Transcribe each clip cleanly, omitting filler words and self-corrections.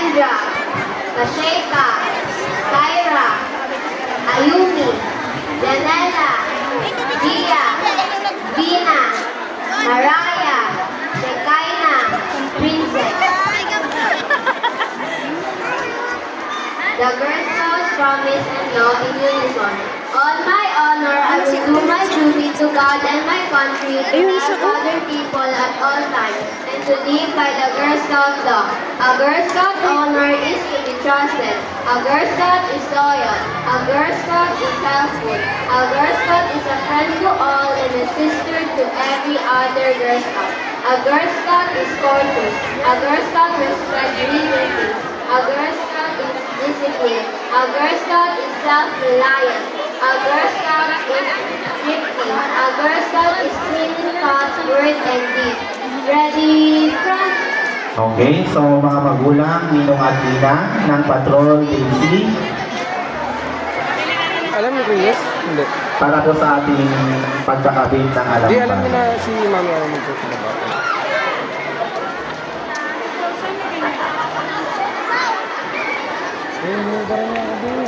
Kendra, Kasheka, Kyra, Ayumi, Janela, Gia, Vina, Mariah, Shekinah, Princess. The Girl Scouts promise and law in unison. On my honor, I will do my duty to God and my country and other people at all times, and to live by the Girl Scout law. A Girl Scout honor is to be trusted. A Girl Scout is loyal. A Girl Scout is helpful. A Girl Scout is a friend to all and a sister to every other Girl Scout. A Girl Scout is courteous. A Girl Scout respects liberties. A Girl Scout is disciplined. A Girl Scout is self-reliant. A Girl Scout is thrifty. A Girl Scout is clean thought, word, and deed. Ready, front. Okay, so mga magulang, Ninong at Nina ng Patrol Daisy, Alam mo rin, yes? Hindi. para po sa ating pagkakabit ng Hindi, alam mo alampan. na si Mami ang magtutuloy. May barang nga ka din.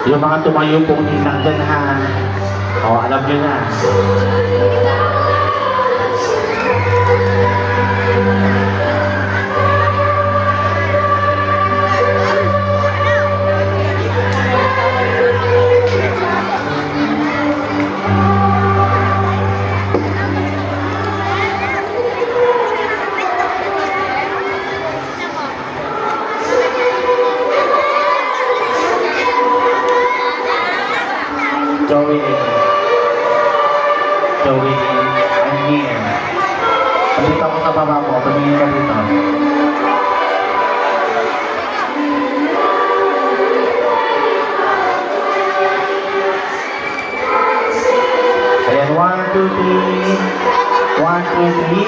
Yung mga tumayo pong ninang dyan ha. O, alam nyo na. Joey, I'm here. Pagkita ko sa baba mo, tumingin ka dito. Ayan, 1, 2, 3. 1, 2, 3.